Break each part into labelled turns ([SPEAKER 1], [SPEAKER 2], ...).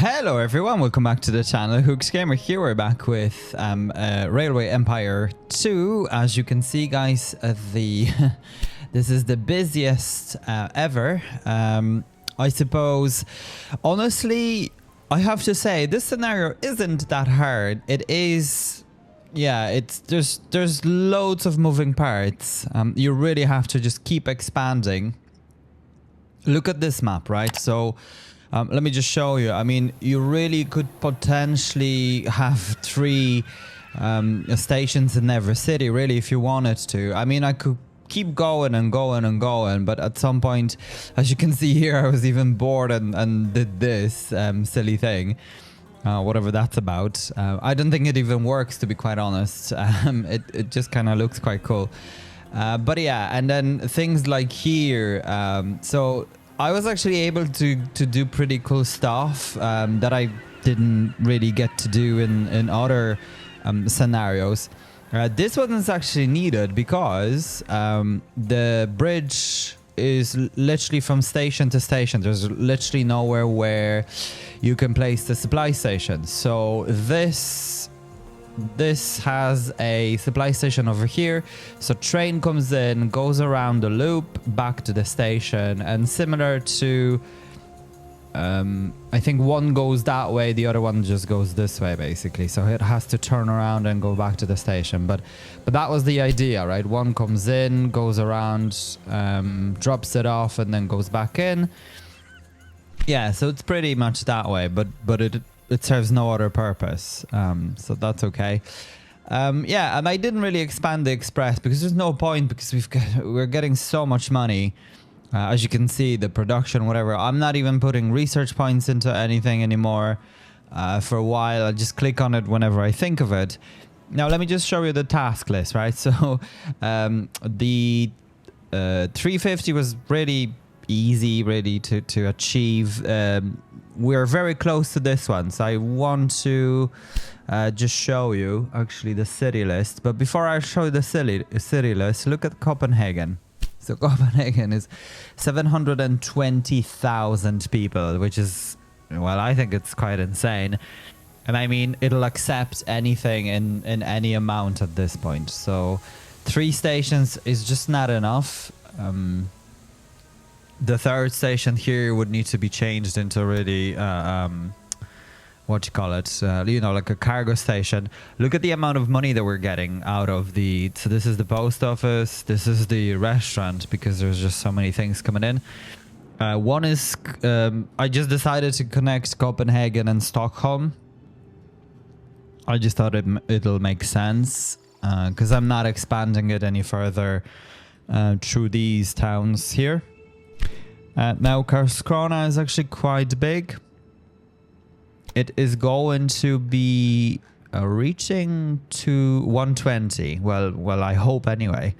[SPEAKER 1] Hello everyone, welcome back to the channel. Hooks Gamer here. We're back with Railway Empire 2. As you can see, guys, this is the busiest ever. I suppose, honestly, I have to say this scenario isn't that hard. It is, yeah. There's loads of moving parts. You really have to just keep expanding. Look at this map, right? So. Let me just show you. I mean, you really could potentially have 3 stations in every city, really, if you wanted to. I mean, I could keep going and going and going, but at some point, as you can see here, I was even bored and did this silly thing, whatever that's about. I don't think it even works, to be quite honest. It just kind of looks quite cool. But yeah, and then things like here, so I was actually able to do pretty cool stuff that I didn't really get to do in other scenarios. This wasn't actually needed because the bridge is literally from station to station. There's literally nowhere where you can place the supply station. So this has a supply station over here, so train comes in, goes around the loop back to the station, and similar to I think one goes that way, the other one just goes this way, basically. So it has to turn around and go back to the station, but that was the idea, right? One comes in, goes around, drops it off, and then goes back in. Yeah, so it's pretty much that way, but it serves no other purpose, so that's okay. Yeah, and I didn't really expand the express because there's no point, because we're getting so much money. As you can see, the production, whatever. I'm not even putting research points into anything anymore for a while. I just click on it whenever I think of it. Now let me just show you the task list, right? So the 350 was really easy, really to achieve. We're very close to this one, so I want to just show you actually the city list. But before I show you the city list, look at Copenhagen. So Copenhagen is 720,000 people, which is, well, I think it's quite insane. And I mean, it'll accept anything in any amount at this point. So 3 stations is just not enough. The 3rd station here would need to be changed into really, what you call it, you know, like a cargo station. Look at the amount of money that we're getting out of the, so this is the post office, this is the restaurant, because there's just so many things coming in. One is, I just decided to connect Copenhagen and Stockholm. I just thought it'll make sense, because I'm not expanding it any further through these towns here. Now Karlskrona is actually quite big. It is going to be reaching to 120. Well, I hope anyway.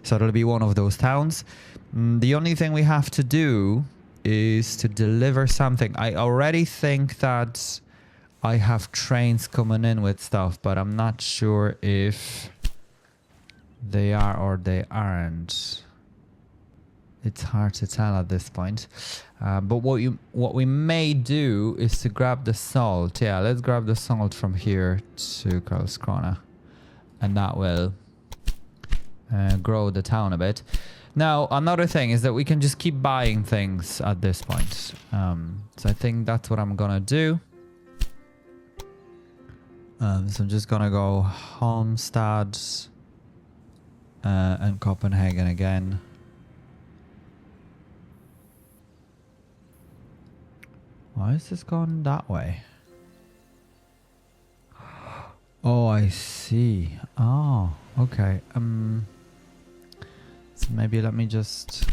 [SPEAKER 1] So it'll be one of those towns. The only thing we have to do is to deliver something. I already think that I have trains coming in with stuff, but I'm not sure if they are or they aren't. It's hard to tell at this point, but what we may do is to grab the salt. Yeah, let's grab the salt from here to Karlskrona, and that will grow the town a bit. Now, another thing is that we can just keep buying things at this point. So I think that's what I'm gonna do. So I'm just gonna go Halmstad and Copenhagen again. Why is this going that way? Oh, I see. Oh, okay. So maybe let me just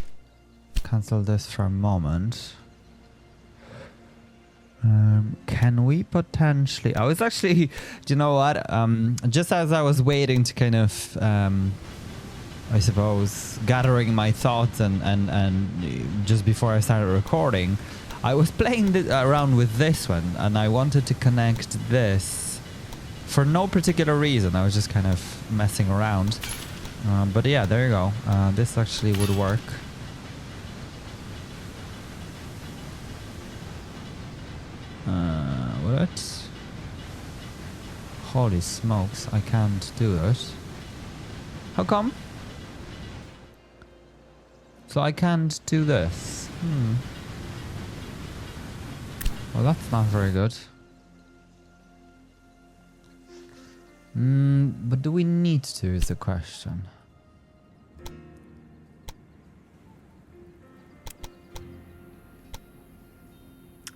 [SPEAKER 1] cancel this for a moment. Can we potentially... I was actually... Do you know what? Just as I was waiting to kind of... I suppose gathering my thoughts and just before I started recording, I was playing around with this one, and I wanted to connect this for no particular reason. I was just kind of messing around. But yeah, there you go. This actually would work. it. Holy smokes, I can't do it. How come? So I can't do this. Well, that's not very good. But do we need to is the question.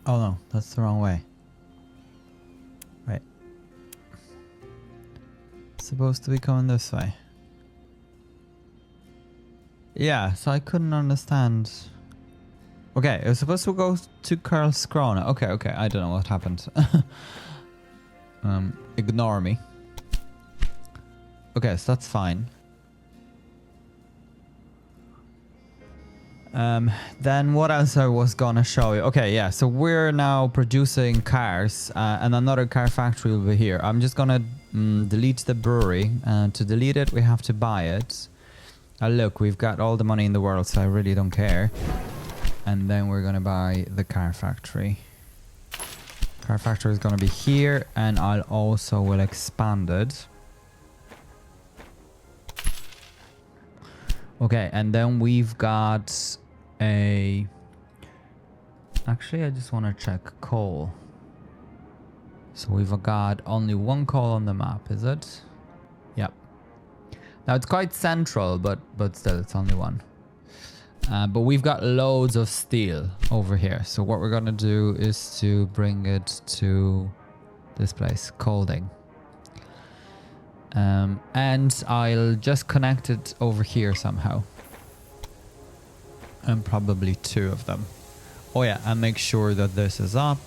[SPEAKER 1] Oh no, that's the wrong way. Wait. Supposed to be coming this way. Yeah, so I couldn't understand. Okay, it was supposed to go to Karlskrona. Okay, I don't know what happened. Ignore me. Okay, so that's fine. Then what else I was gonna show you? Okay, yeah, so we're now producing cars, and another car factory will be here. I'm just gonna delete the brewery. To delete it, we have to buy it. Look, we've got all the money in the world, so I really don't care. And then we're gonna buy the car factory. Car factory is gonna be here, and I'll also will expand it. Okay, and then we've got a... Actually, I just want to check coal. So we've got only one coal on the map, is it? Yep. Now it's quite central, but still, it's only one. But we've got loads of steel over here. So what we're gonna do is to bring it to this place, Colding. And I'll just connect it over here somehow. And probably two of them. Oh yeah, and make sure that this is up.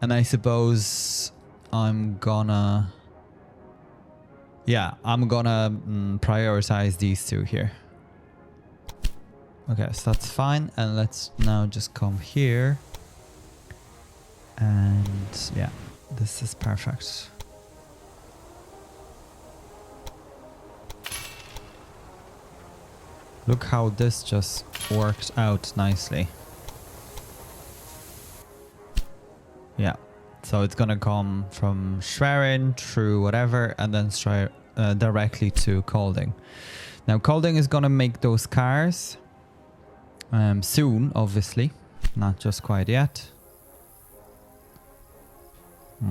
[SPEAKER 1] And I suppose I'm gonna... Yeah, I'm gonna prioritize these two here. Okay, so that's fine. And let's now just come here. And yeah, this is perfect. Look how this just worked out nicely. Yeah, so it's gonna come from Schwerin through whatever and then directly to Colding. Now Colding is gonna make those cars soon, obviously, not just quite yet.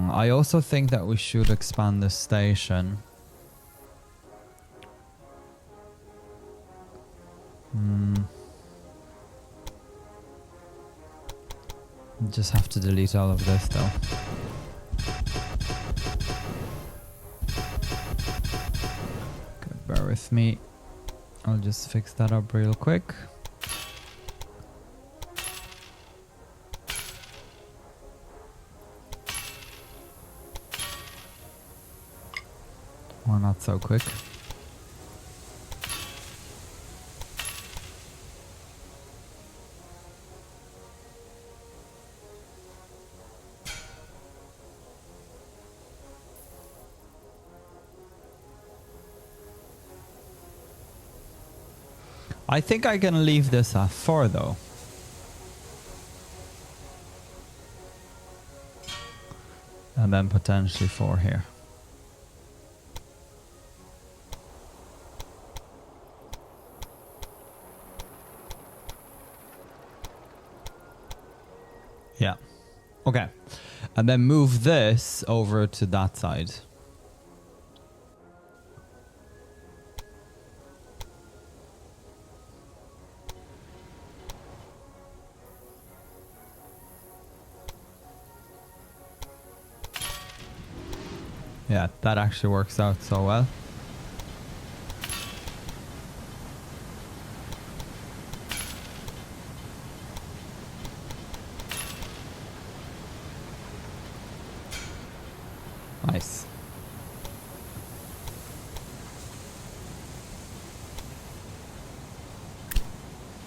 [SPEAKER 1] I also think that we should expand the station. Just have to delete all of this though. Good, bear with me. I'll just fix that up real quick. Or not so quick. I think I can leave this at 4 though. And then potentially 4 here. Yeah. Okay. And then move this over to that side. Yeah, that actually works out so well. Nice.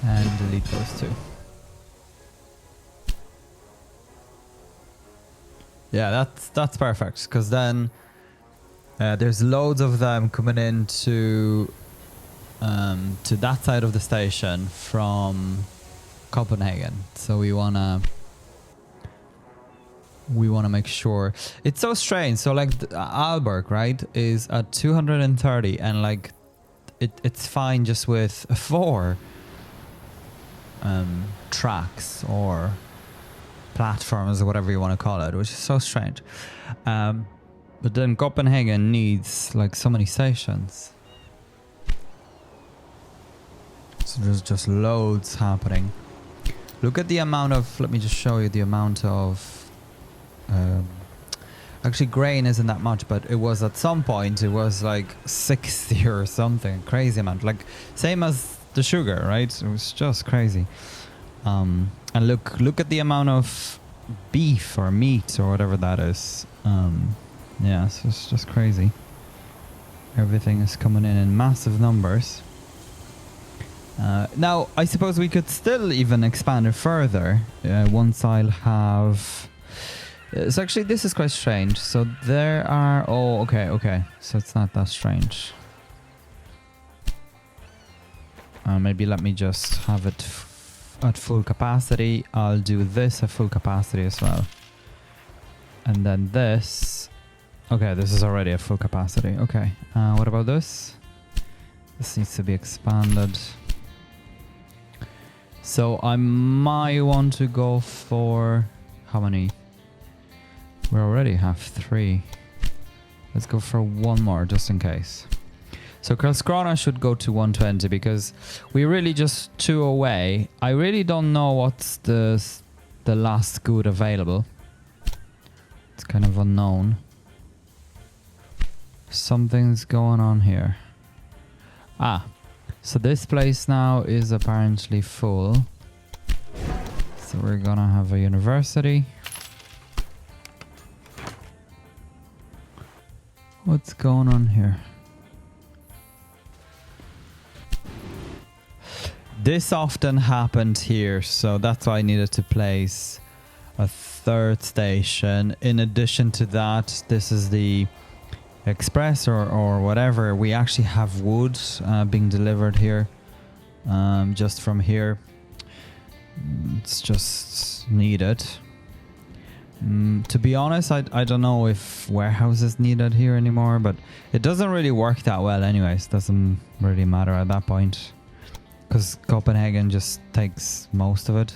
[SPEAKER 1] And delete those two. Yeah, that's perfect, because then there's loads of them coming into to that side of the station from Copenhagen. So we wanna we want to make sure. It's so strange. So like Alberg, right, is at 230 and like it's fine just with 4 tracks or platforms or whatever you want to call it, which is so strange. But then Copenhagen needs like so many stations. So there's just loads happening. Look at the amount of, let me just show you the amount of, actually grain isn't that much, but it was at some point, it was like 60 or something, crazy amount. Like same as the sugar, right? It was just crazy. And look at the amount of beef or meat or whatever that is. Yeah, so it's just crazy. Everything is coming in massive numbers. Now, I suppose we could still even expand it further once I'll have... So actually, this is quite strange. So there are... Oh, okay. So it's not that strange. Maybe let me just have it at full capacity. I'll do this at full capacity as well. And then this... Okay, this is already at full capacity. Okay. What about this? This needs to be expanded. So I might want to go for... How many? We already have 3. Let's go for 1 more just in case. So Karlskrona should go to 120 because we really just 2 away. I really don't know what's the last good available. It's kind of unknown. Something's going on here. So this place now is apparently full. So we're gonna have a university. What's going on here? This often happened here, so that's why I needed to place a 3rd station. In addition to that, this is the express or whatever. We actually have wood being delivered here, just from here. It's just needed. To be honest, I don't know if warehouse is needed here anymore, but it doesn't really work that well anyways. Doesn't really matter at that point because Copenhagen just takes most of it.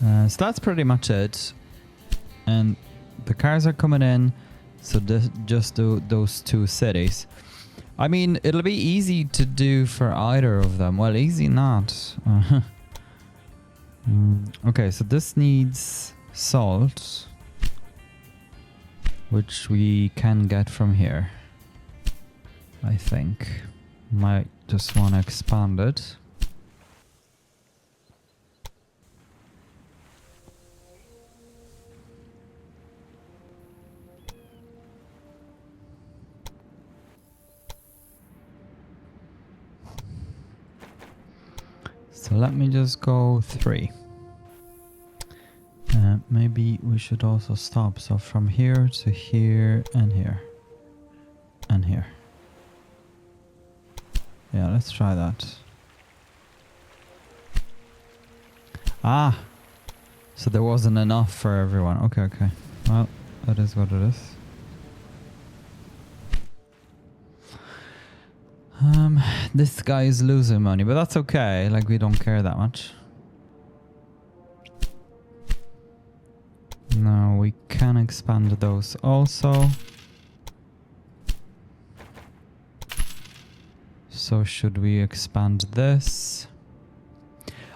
[SPEAKER 1] So that's pretty much it. And the cars are coming in, so just do those 2 cities. I mean, it'll be easy to do for either of them. Well, easy not. Okay, so this needs salt, which we can get from here. I think. Might just want to expand it. So let me just go 3. Maybe we should also stop. So from here to here and here. And here. Yeah, let's try that. So there wasn't enough for everyone. Okay. Well, that is what it is. This guy is losing money, but that's okay. Like, we don't care that much. Now we can expand those also. So should we expand this?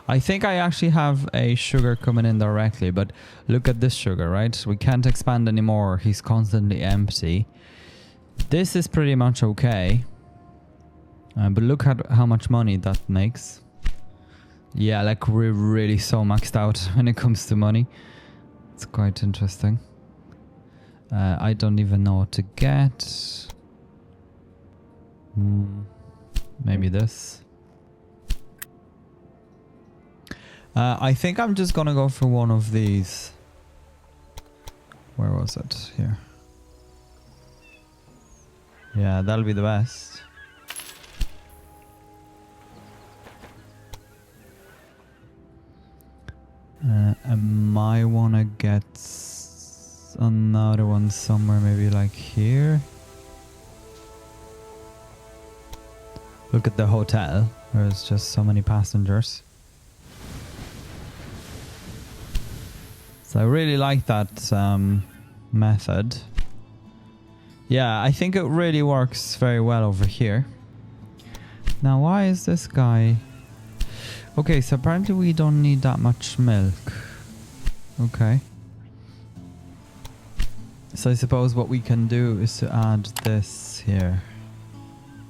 [SPEAKER 1] I think I actually have a sugar coming in directly, but look at this sugar, right? We can't expand anymore. He's constantly empty. This is pretty much okay. But look at how much money that makes. Yeah, like we're really so maxed out when it comes to money. It's quite interesting. I don't even know what to get. Maybe this. I think I'm just gonna go for one of these. Where was it? Here. Yeah, that'll be the best. I might want to get another one somewhere, maybe like here. Look at the hotel. There's just so many passengers. So I really like that method. Yeah, I think it really works very well over here. Now, why is this guy... Okay, so apparently we don't need that much milk. Okay. So I suppose what we can do is to add this here.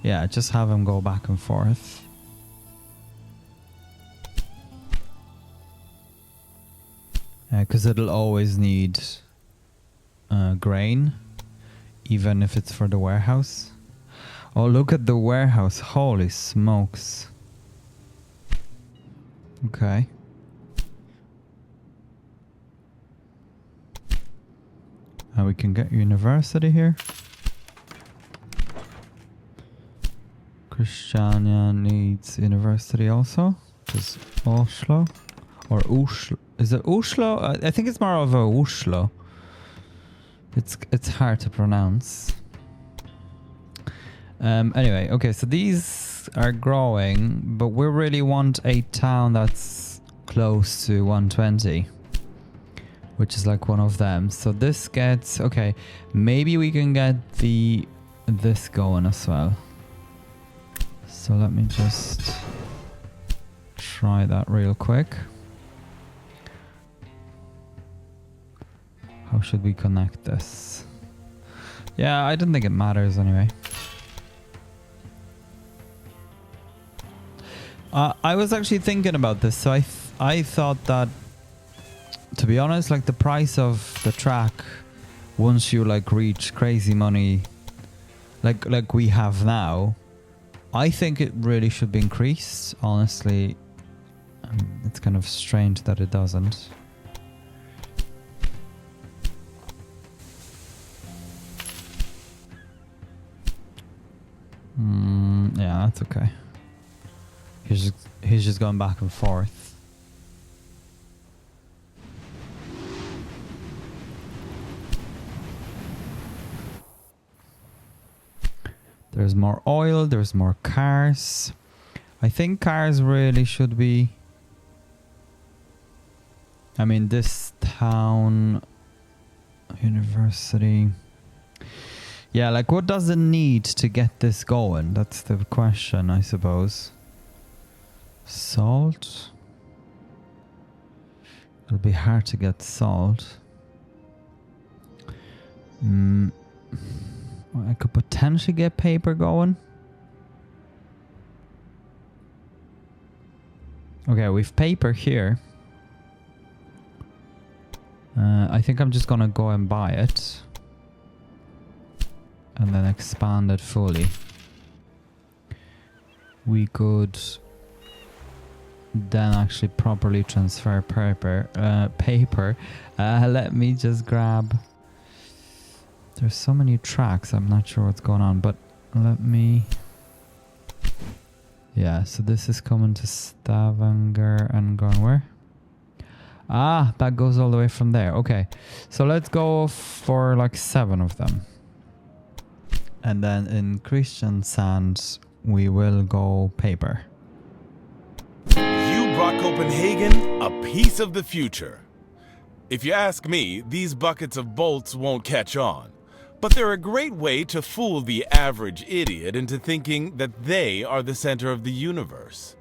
[SPEAKER 1] Yeah, just have him go back and forth. Because it'll always need grain, even if it's for the warehouse. Oh, look at the warehouse. Holy smokes. Okay. And we can get university here. Christiania needs university also. Which is Oslo. Or Oslo. Is it Oslo? I think it's more of a Oslo. It's hard to pronounce. Anyway, okay, so these are growing, but we really want a town that's close to 120, which is like one of them. So this gets, okay, maybe we can get this going as well. So let me just try that real quick. How should we connect this? Yeah, I don't think it matters anyway. I was actually thinking about this, so I thought that, to be honest, like the price of the track, once you like reach crazy money, like we have now, I think it really should be increased. Honestly, it's kind of strange that it doesn't. Yeah, that's okay. He's just going back and forth. There's more oil, there's more cars. I think cars really should be... I mean, this town... University... Yeah, like what does it need to get this going? That's the question, I suppose. Salt? It'll be hard to get salt. I could potentially get paper going. Okay, we've paper here. I think I'm just gonna go and buy it. And then expand it fully. We could then actually properly transfer paper. Let me just grab... There's so many tracks, I'm not sure what's going on, but let me... Yeah, so this is coming to Stavanger and going where? Ah, that goes all the way from there. Okay, so let's go for like 7 of them. And then in Kristiansand, we will go paper.
[SPEAKER 2] You brought Copenhagen a piece of the future. If you ask me, these buckets of bolts won't catch on. But they're a great way to fool the average idiot into thinking that they are the center of the universe.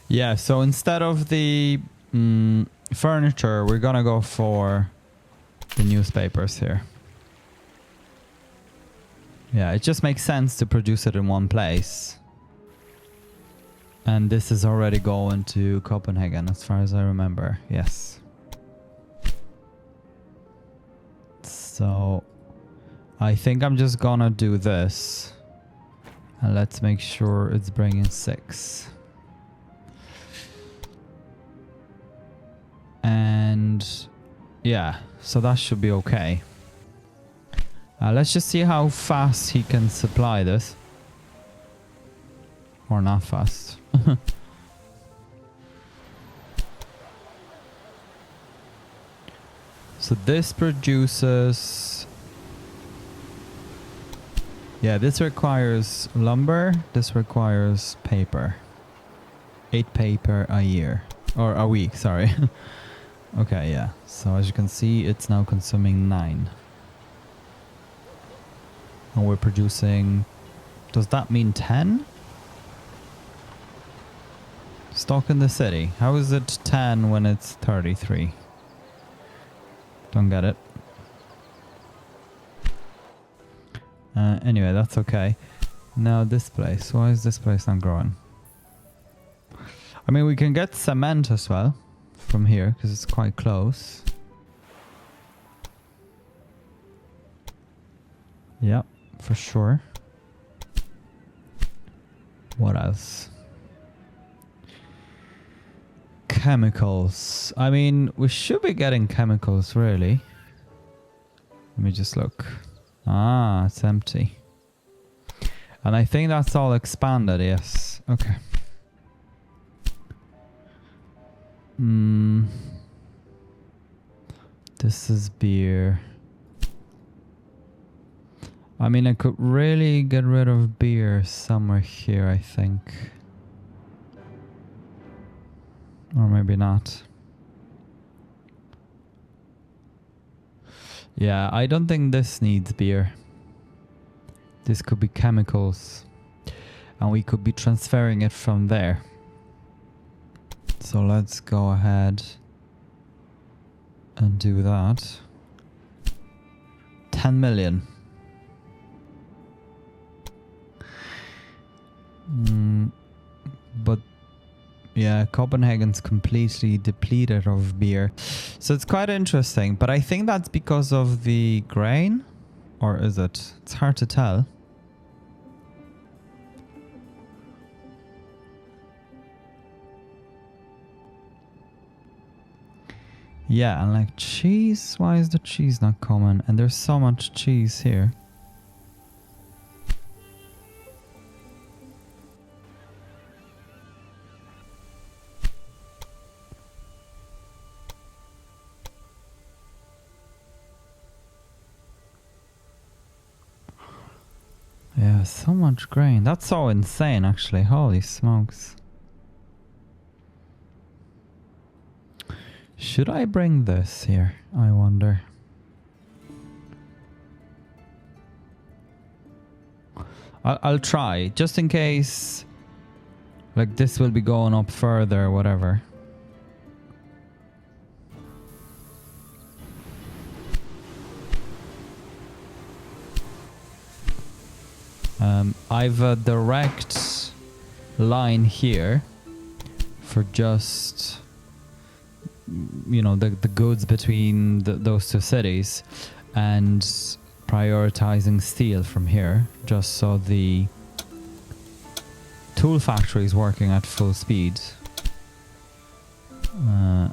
[SPEAKER 1] Yeah, so instead of the furniture, we're gonna go for the newspapers here. Yeah, it just makes sense to produce it in one place. And this is already going to Copenhagen, as far as I remember. Yes. So I think I'm just gonna do this. And let's make sure it's bringing 6. And yeah, so that should be okay. Let's just see how fast he can supply this. Or not fast. So this produces... Yeah, this requires lumber. This requires paper. 8 paper a year. Or a week, sorry. Okay, yeah. So as you can see, it's now consuming 9. And we're producing... Does that mean 10? Stock in the city. How is it 10 when it's 33? Don't get it. Anyway, that's okay. Now this place. Why is this place not growing? I mean, we can get cement as well from here because it's quite close. Yeah, for sure. What else? Chemicals. I mean, we should be getting chemicals, really. Let me just look. Ah, it's empty. And I think that's all expanded, yes. Okay. This is beer. I mean, I could really get rid of beer somewhere here, I think. Or maybe not. Yeah, I don't think this needs beer. This could be chemicals. And we could be transferring it from there. So let's go ahead and do that. 10 million. But yeah, Copenhagen's completely depleted of beer. So it's quite interesting, but I think that's because of the grain, or is it? It's hard to tell. Yeah, and like cheese, why is the cheese not coming? And there's so much cheese here. Yeah, so much grain. That's so insane, actually. Holy smokes. Should I bring this here? I wonder. I'll try, just in case, like, this will be going up further or whatever. I've a direct line here for just, you know, the goods between those two cities, and prioritizing steel from here, just so the tool factory is working at full speed.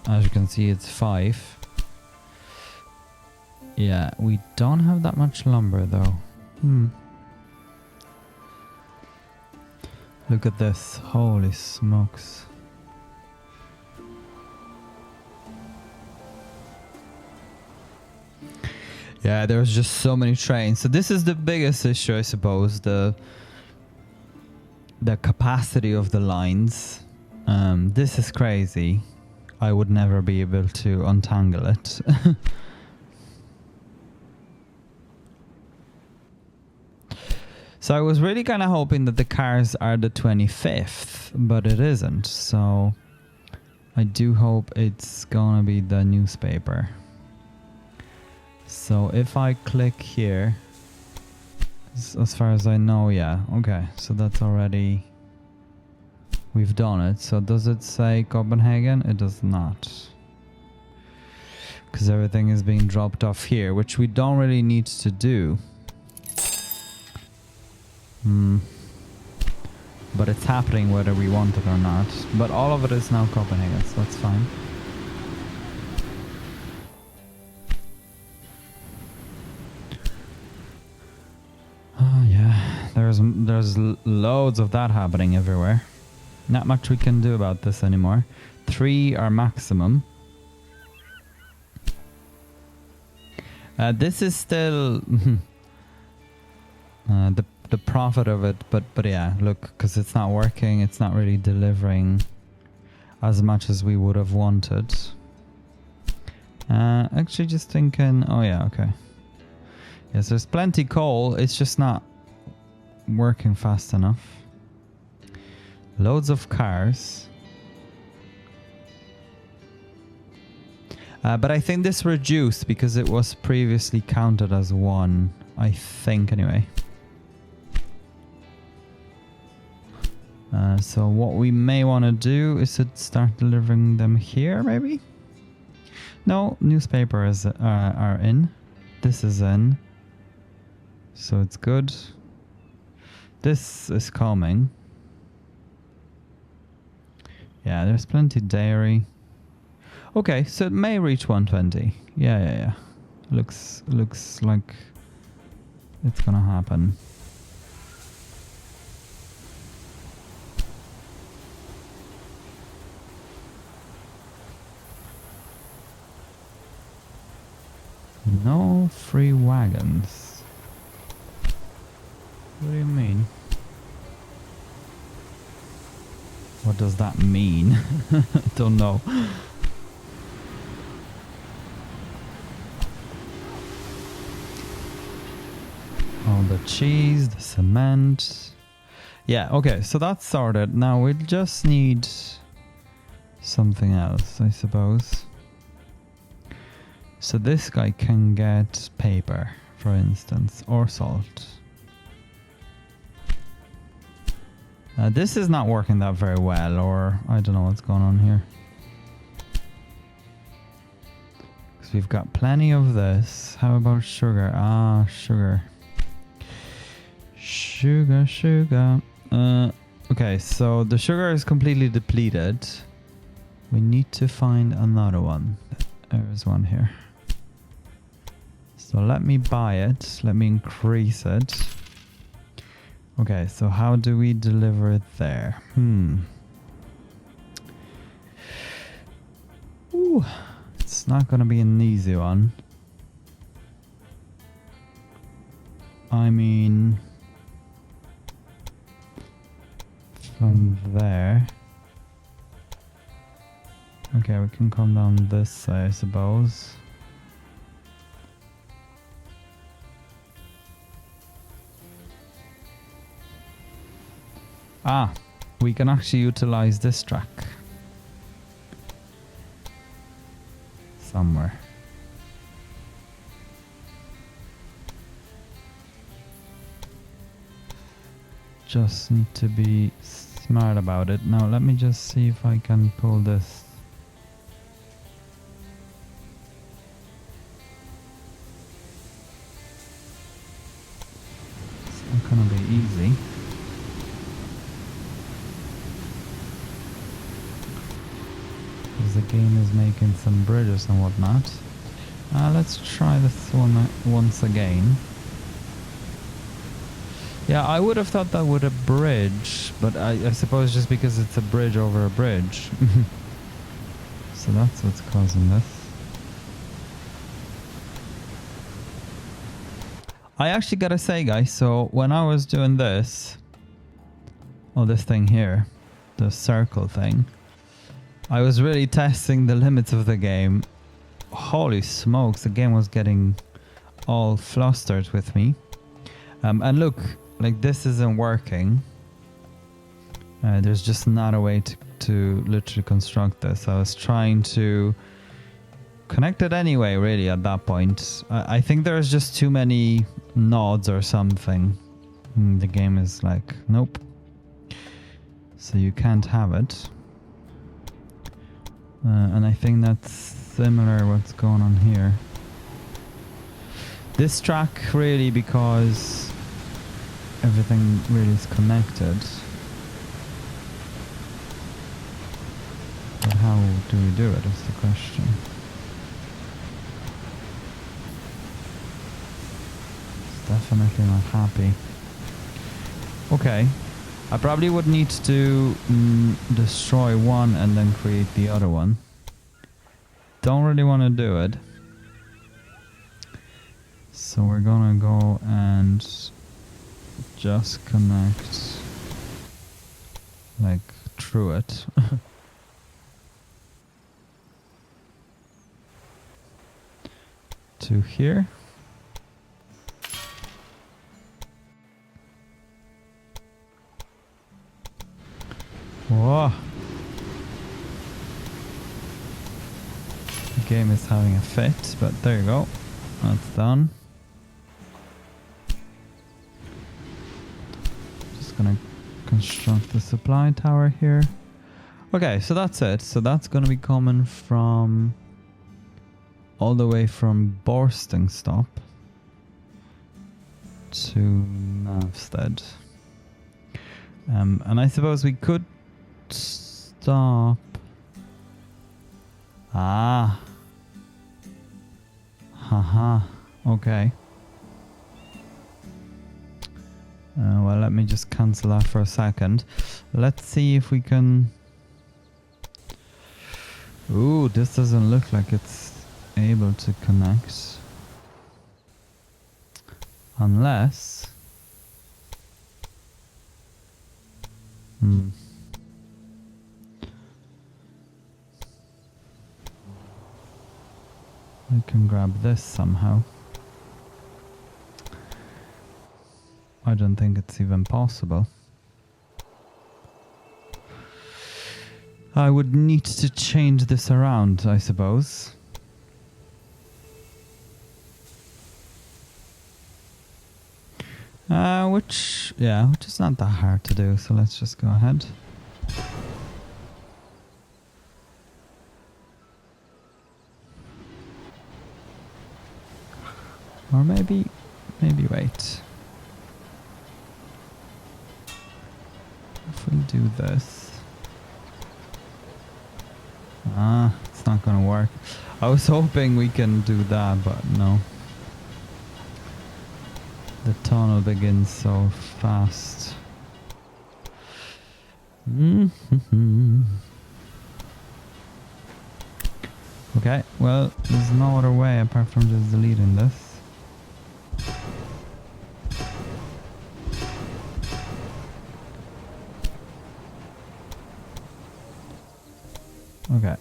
[SPEAKER 1] As you can see, it's 5. Yeah, we don't have that much lumber though. Look at this. Holy smokes. Yeah, there's just so many trains. So this is the biggest issue, I suppose, the capacity of the lines. This is crazy. I would never be able to untangle it. So I was really kind of hoping that the cars are the 25th, but it isn't. So I do hope it's gonna be the newspaper. So if I click here, as far as I know, yeah, okay. So that's already, we've done it. So does it say Copenhagen? It does not. because everything is being dropped off here, which we don't really need to do. But it's happening whether we want it or not. But all of it is now Copenhagen, so that's fine. Oh yeah, there's loads of that happening everywhere. Not much we can do about this anymore. 3 are maximum. This is still the profit of it, but yeah, look, because it's not working, it's not really delivering as much as we would have wanted. Actually just thinking, oh yeah, okay. Yes, there's plenty coal, it's just not working fast enough. Loads of cars. But I think this reduced because it was previously counted as 1. I think anyway. So what we may want to do is to start delivering them here, maybe? No, newspapers are in. This is in. So it's good. This is coming. Yeah, there's plenty dairy. Okay, so it may reach 120. Yeah. Looks like it's gonna happen. No free wagons. What do you mean? What does that mean? Don't know. Oh, the cheese, the cement. Yeah, okay, so that's sorted. Now we just need something else, I suppose. So this guy can get paper, for instance, or salt. This is not working that very well, or I don't know what's going on here. Because we've got plenty of this. How about sugar? Ah, sugar. Sugar. Okay, so the sugar is completely depleted. We need to find another one. There is one here. So let me buy it. Let me increase it. Okay, so how do we deliver it there? Ooh, it's not gonna be an easy one. I mean, from there. Okay, we can come down this side, I suppose. Ah, we can actually utilize this track somewhere. Just need to be smart about it. Now let me just see if I can pull this. It's not gonna be easy. The game is making some bridges and whatnot. Let's try this one once again. Yeah, I would have thought that would a bridge, but I suppose just because it's a bridge over a bridge. So that's what's causing this. I actually gotta say, guys, so when I was doing this, this thing here, the circle thing, I was really testing the limits of the game. Holy smokes, the game was getting all flustered with me. And look, like this isn't working. There's just not a way to literally construct this. I was trying to connect it anyway, really, at that point. I think there's just too many nodes or something. The game is like, nope. So you can't have it. And I think that's similar what's going on here. This track really, because everything really is connected. But how do we do it is the question. It's definitely not happy. Okay. I probably would need to destroy one and then create the other one. Don't really want to do it. So we're gonna go and just connect like through it. To here. Whoa. The game is having a fit, but there you go. That's done. Just gonna construct the supply tower here. Okay, so that's it. So that's gonna be coming from all the way from Borstingstop to Navstead. And I suppose we could stop. Ah. Haha. Okay. Well, let me just cancel that for a second. Let's see if we can... Ooh, this doesn't look like it's able to connect. Unless... I can grab this somehow. I don't think it's even possible. I would need to change this around, I suppose. Which is not that hard to do, so let's just go ahead. Or maybe wait. If we do this. It's not gonna work. I was hoping we can do that, but no. The tunnel begins so fast. Okay, well, there's no other way apart from just deleting this. Okay.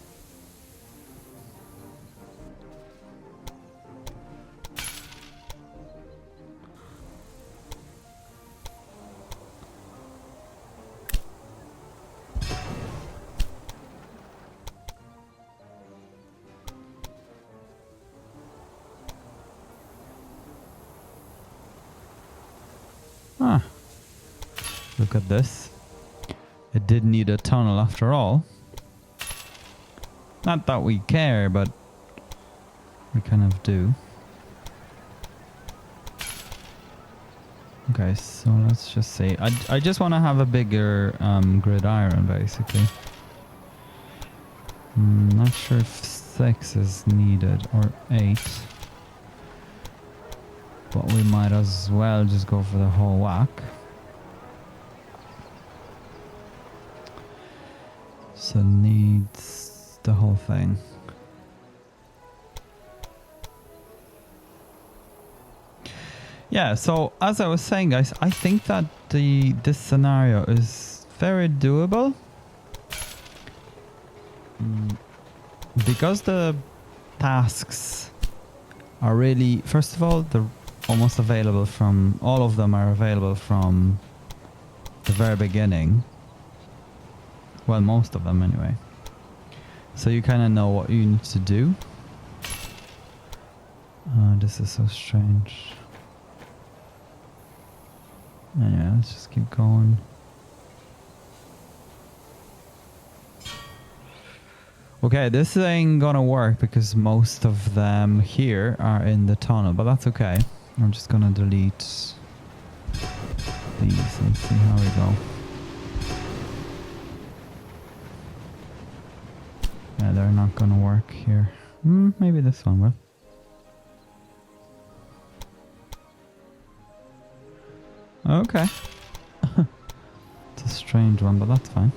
[SPEAKER 1] Look at this. It did need a tunnel after all. Not that we care, but we kind of do. Okay, so let's just see. I just want to have a bigger grid iron, basically. Not sure if 6 is needed or 8. But we might as well just go for the whole whack. So needs the whole thing. Yeah, so as I was saying, guys, I think that this scenario is very doable. Because the tasks are really, first of all, they're almost available from, all of them are available from the very beginning. Well, most of them anyway. So you kind of know what you need to do. This is so strange. Anyway, let's just keep going. Okay, this ain't gonna work because most of them here are in the tunnel, but that's okay. I'm just gonna delete these and see how we go. Yeah, they're not gonna work here. Maybe this one will. Okay. It's a strange one, but that's fine.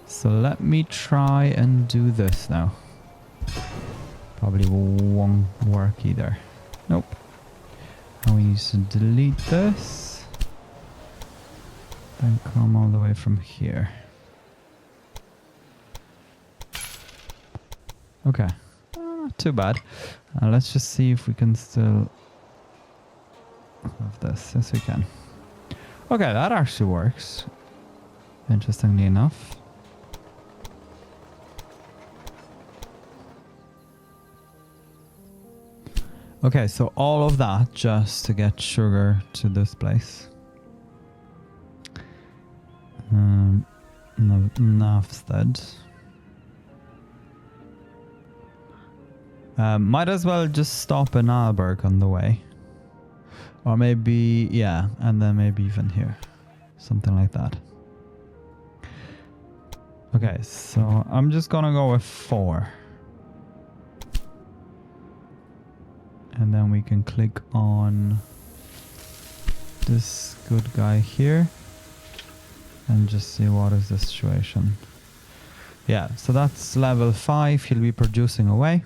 [SPEAKER 1] So let me try and do this now. Probably won't work either. Nope. And we need to delete this. Then come all the way from here. Okay. Not too bad. Let's just see if we can still have this. Yes, we can. Okay, that actually works. Interestingly enough. Okay, so all of that just to get sugar to this place. Navstead. Might as well just stop in Alberg on the way. Or maybe, yeah, and then maybe even here. Something like that. Okay, so I'm just gonna go with 4. And then we can click on this good guy here. And just see what is the situation. Yeah, so that's level 5. He'll be producing away.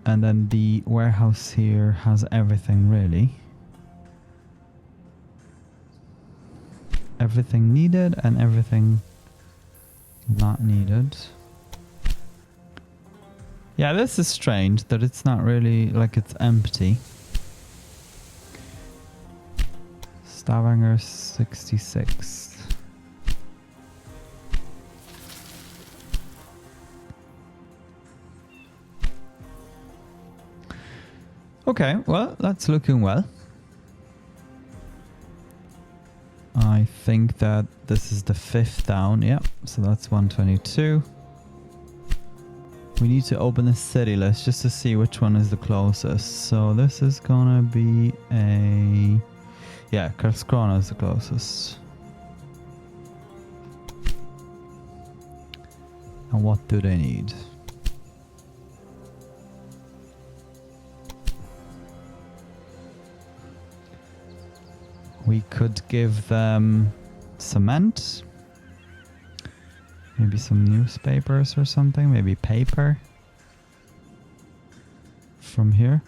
[SPEAKER 1] And then the warehouse here has everything really. Everything needed and everything not needed. Yeah, this is strange that it's not really like it's empty. Stavanger 66. Okay, well, that's looking well. I think that this is the 5th down, yeah, so that's 122. We need to open the city list just to see which one is the closest. So this is gonna be a... Yeah, Karlskrona is the closest. And what do they need? We could give them cement. Maybe some newspapers or something. Maybe paper. From here.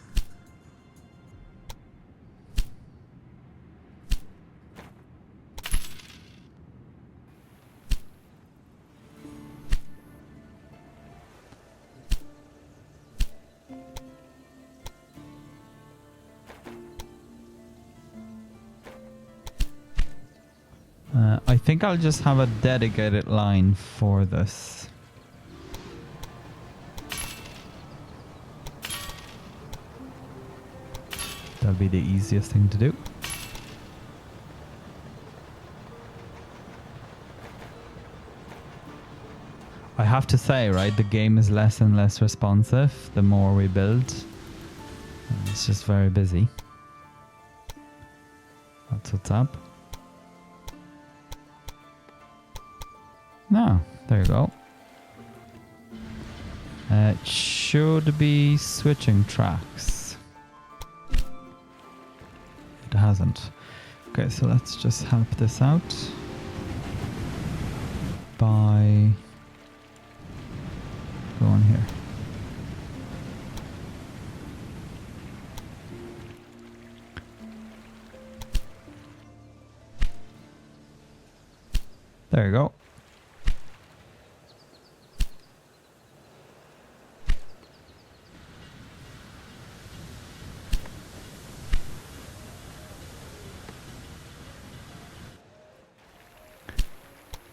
[SPEAKER 1] I think I'll just have a dedicated line for this. That'll be the easiest thing to do. I have to say, right, the game is less and less responsive the more we build. It's just very busy. That's what's up. No, there you go. It should be switching tracks. It hasn't. Okay, so let's just help this out by going here. There you go.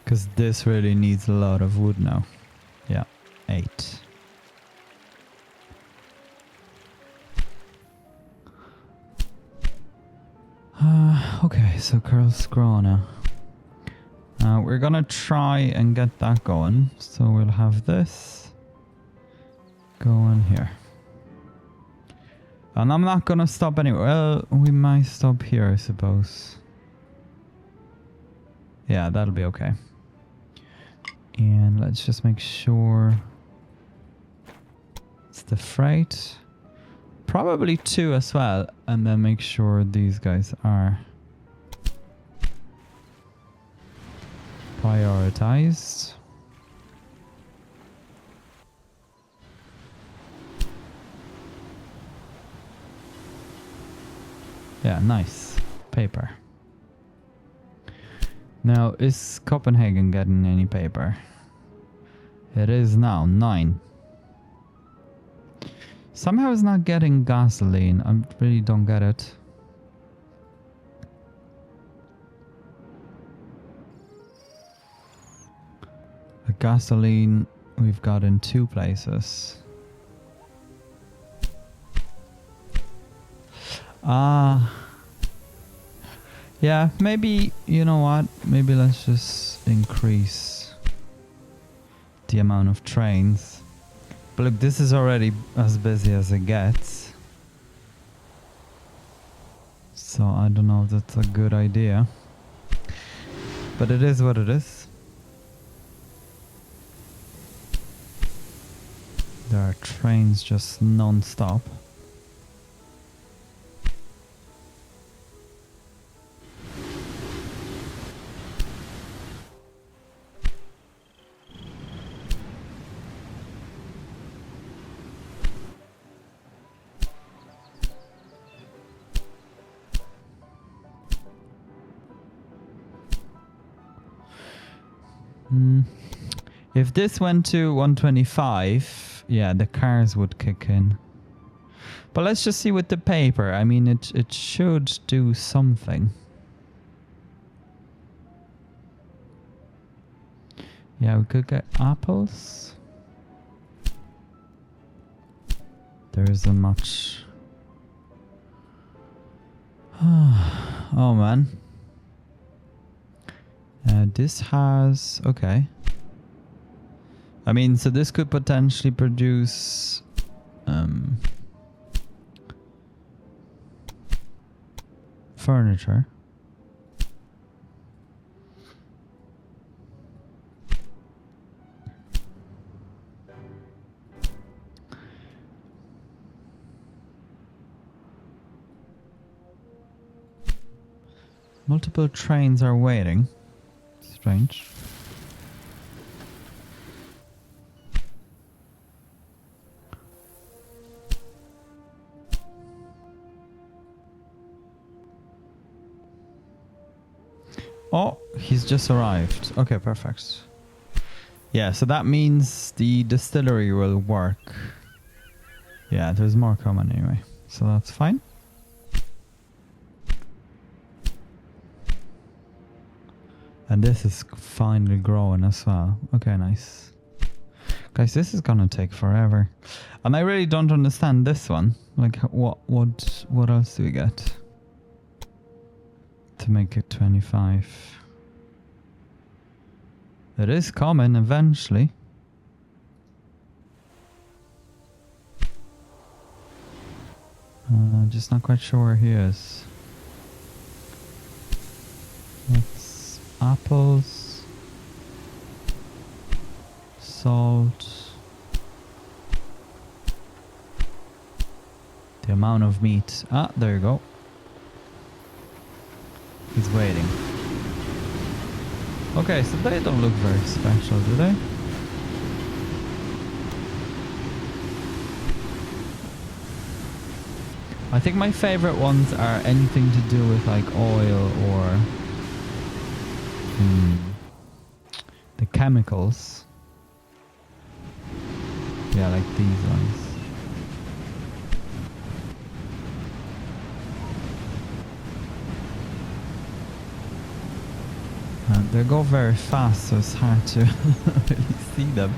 [SPEAKER 1] Because this really needs a lot of wood now. Yeah, 8. Okay, so Karlskrona. We're gonna try and get that going. So we'll have this going here. And I'm not gonna stop anywhere. Well, we might stop here, I suppose. Yeah, that'll be okay. And let's just make sure it's the freight. Probably 2 as well. And then make sure these guys are prioritized. Yeah, nice. Paper. Now, is Copenhagen getting any paper? It is now 9. Somehow it's not getting gasoline. I really don't get it. The gasoline we've got in 2 places. Yeah, maybe, you know what? Maybe let's just increase the amount of trains. But look, this is already as busy as it gets. So I don't know if that's a good idea. But it is what it is. There are trains just non-stop. If this went to 125, yeah, the cars would kick in. But let's just see with the paper. I mean, it should do something. Yeah, we could get apples. There isn't much. Oh man. This has... okay. I mean, so this could potentially produce... furniture. Multiple trains are waiting. Strange. Oh, he's just arrived. Okay, perfect. Yeah, so that means the distillery will work. Yeah, there's more coming anyway. So that's fine. And this is finally growing as well. Okay, nice. Guys, this is gonna take forever. And I really don't understand this one. Like, what else do we get to make it 25? It is coming eventually. Just not quite sure where he is. It's apples, salt, the amount of meat. Ah, there you go. He's waiting. Okay, so they don't look very special, do they? I think my favorite ones are anything to do with like oil or the chemicals. Yeah, like these ones. And they go very fast, so it's hard to really see them.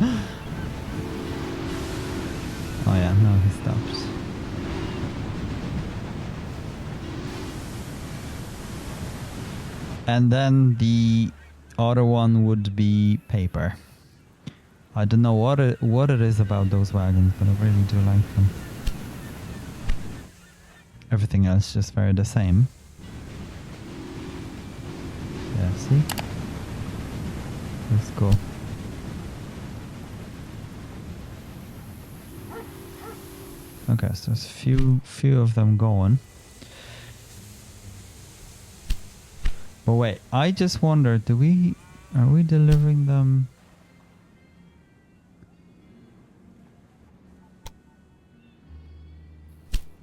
[SPEAKER 1] Oh yeah, now he stops. And then the other one would be paper. I don't know what it is about those wagons, but I really do like them. Everything else just very the same. Yeah, see? Let's go. Okay, so there's few of them going. But wait, I just wonder, are we delivering them?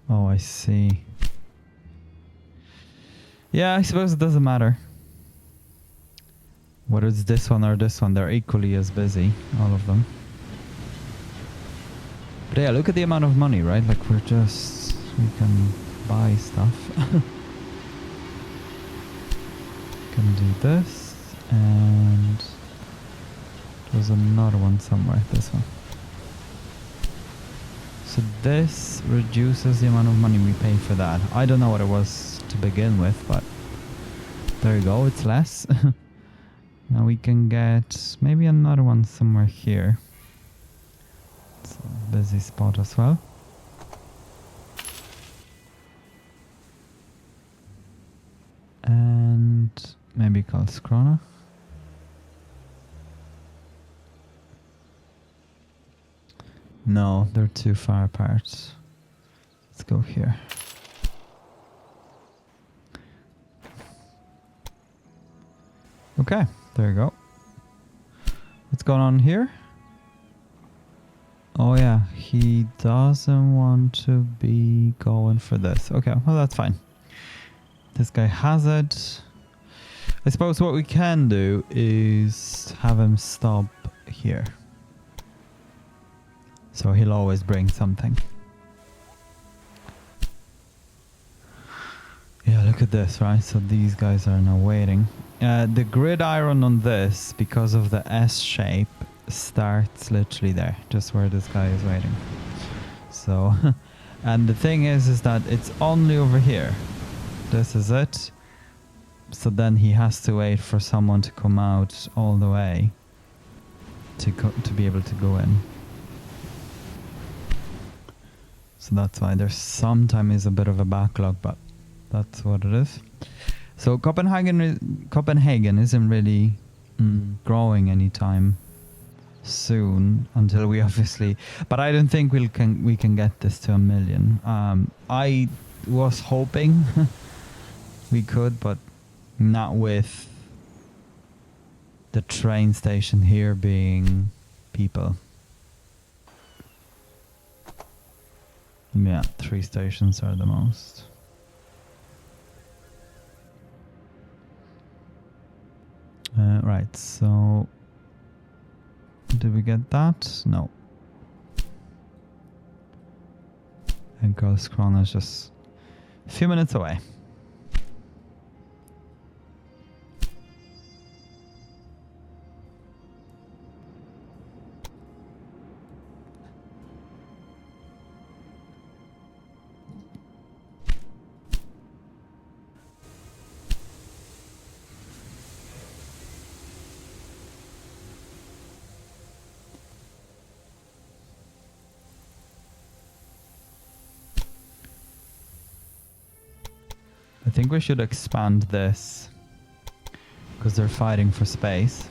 [SPEAKER 1] Oh, I see. Yeah, I suppose it doesn't matter. Whether it's this one or this one, they're equally as busy, all of them. But yeah, look at the amount of money, right? Like we can buy stuff. Can do this, and there's another one somewhere, this one. So this reduces the amount of money we pay for that. I don't know what it was to begin with, but there you go, it's less. Now we can get maybe another one somewhere here. It's a busy spot as well. And maybe call Scrona. No, they're too far apart. Let's go here. Okay, there you go. What's going on here? Oh yeah, he doesn't want to be going for this. Okay, well that's fine. This guy has it. I suppose what we can do is have him stop here. So he'll always bring something. Yeah, look at this, right? So these guys are now waiting. The gridiron on this, because of the S shape, starts literally there, just where this guy is waiting. So, and the thing is that it's only over here. This is it. So then he has to wait for someone to come out all the way to be able to go in. So that's why there's sometimes a bit of a backlog, but that's what it is. So Copenhagen isn't really growing anytime soon until we obviously, but I don't think we can get this to 1 million. I was hoping we could, but not with the train station here being people. Yeah, 3 stations are the most. Right, so did we get that? No. And Karlskrona is just a few minutes away. I think we should expand this because they're fighting for space.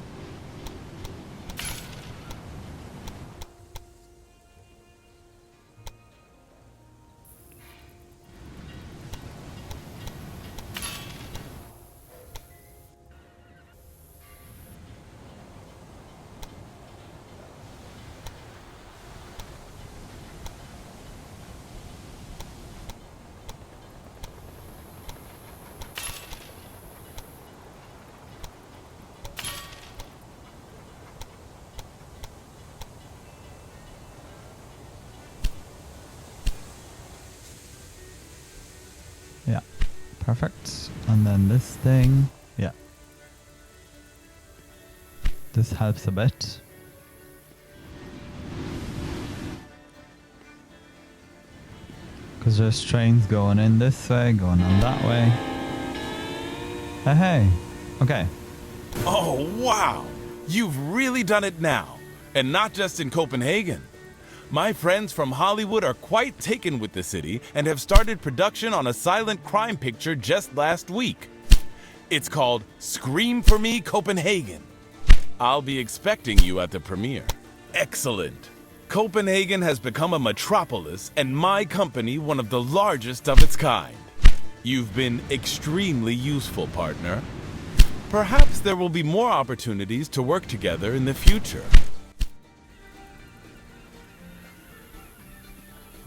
[SPEAKER 1] Yeah, perfect. And then this thing, yeah. This helps a bit. Because there's trains going in this way, going on that way. Hey, hey. Okay.
[SPEAKER 2] Oh, wow! You've really done it now, and not just in Copenhagen. My friends from Hollywood are quite taken with the city and have started production on a silent crime picture just last week. It's called Scream for Me Copenhagen. I'll be expecting you at the premiere. Excellent. Copenhagen has become a metropolis and my company one of the largest of its kind. You've been extremely useful, partner. Perhaps there will be more opportunities to work together in the future.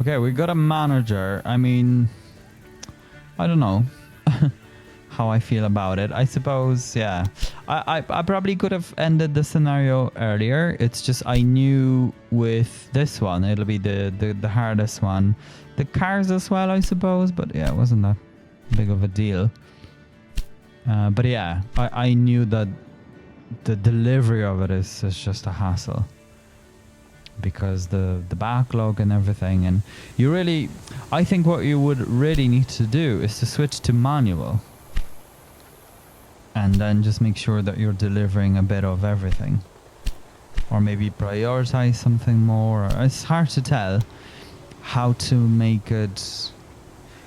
[SPEAKER 1] Okay, we got a manager. I mean, I don't know how I feel about it. I suppose, yeah. I probably could have ended the scenario earlier. It's just I knew with this one, it'll be the hardest one. The cars as well, I suppose. But yeah, it wasn't that big of a deal. But yeah, I knew that the delivery of it is just a hassle. Because the backlog and everything, and you really, I think what you would really need to do is to switch to manual and then just make sure that you're delivering a bit of everything, or maybe prioritize something more. It's hard to tell how to make it,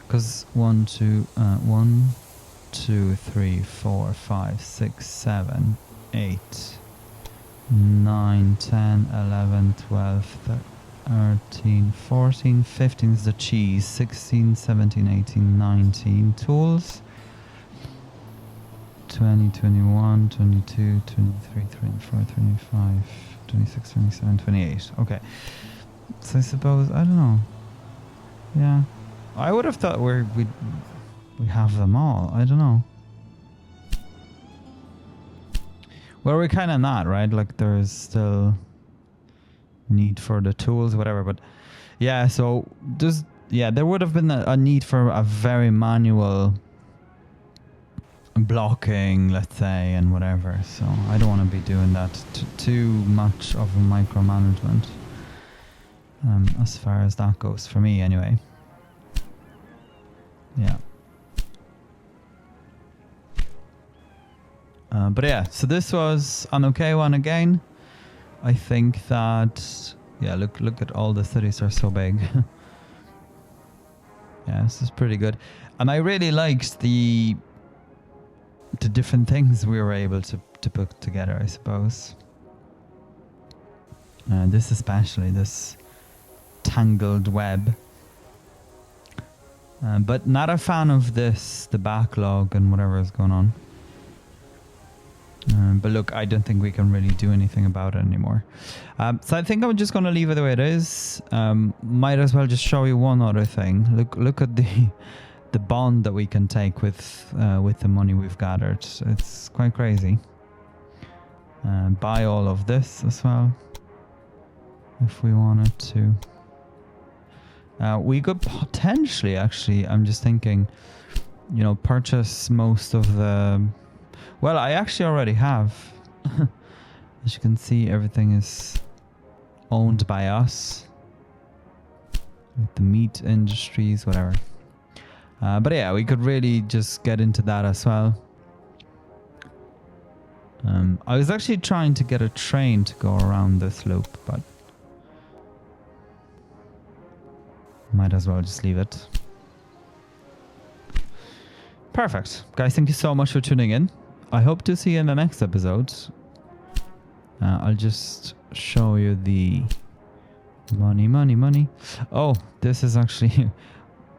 [SPEAKER 1] because 1 2 3 4 5 6 7 8 9, 10, 11, 12, 13, 14, 15 is the cheese, 16, 17, 18, 19 tools, 20, 21, 22, 23, 24, 25, 26, 27, 28. Okay. So I suppose, I don't know. Yeah. I would have thought we have them all. I don't know. Well, we're kind of not, right? Like, there's still need for the tools, whatever. But yeah, so there would have been a need for a very manual blocking, let's say, and whatever. So I don't want to be doing that too much of a micromanagement, as far as that goes for me, anyway. Yeah. But yeah, so this was an okay one again. I think that, yeah, look at all the cities are so big. Yeah, this is pretty good. And I really liked the different things we were able to put together, I suppose. This especially, this tangled web. But not a fan of this, the backlog and whatever is going on. But look, I don't think we can really do anything about it anymore. So I think I'm just going to leave it the way it is. Might as well just show you one other thing. Look at the bond that we can take with the money we've gathered. It's quite crazy. Buy all of this as well, if we wanted to. We could potentially, actually, I'm just thinking, you know, purchase most of the... Well, I actually already have. As you can see, everything is owned by us. Like the meat industries, whatever. But yeah, we could really just get into that as well. I was actually trying to get a train to go around this loop, but might as well just leave it. Perfect. Guys, thank you so much for tuning in. I hope to see you in the next episode. I'll just show you the money. Oh, this is actually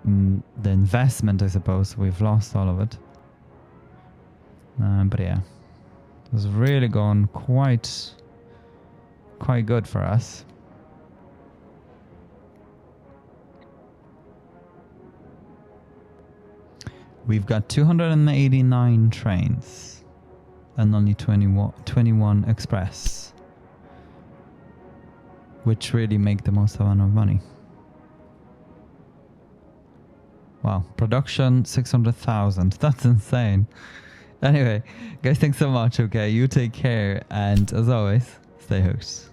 [SPEAKER 1] the investment, I suppose. We've lost all of it. But yeah, it was really going quite good for us. We've got 289 trains and only 21 express, which really make the most amount of money. Wow, production 600,000. That's insane. Anyway, guys, thanks so much. Okay, you take care, and as always, stay hooked.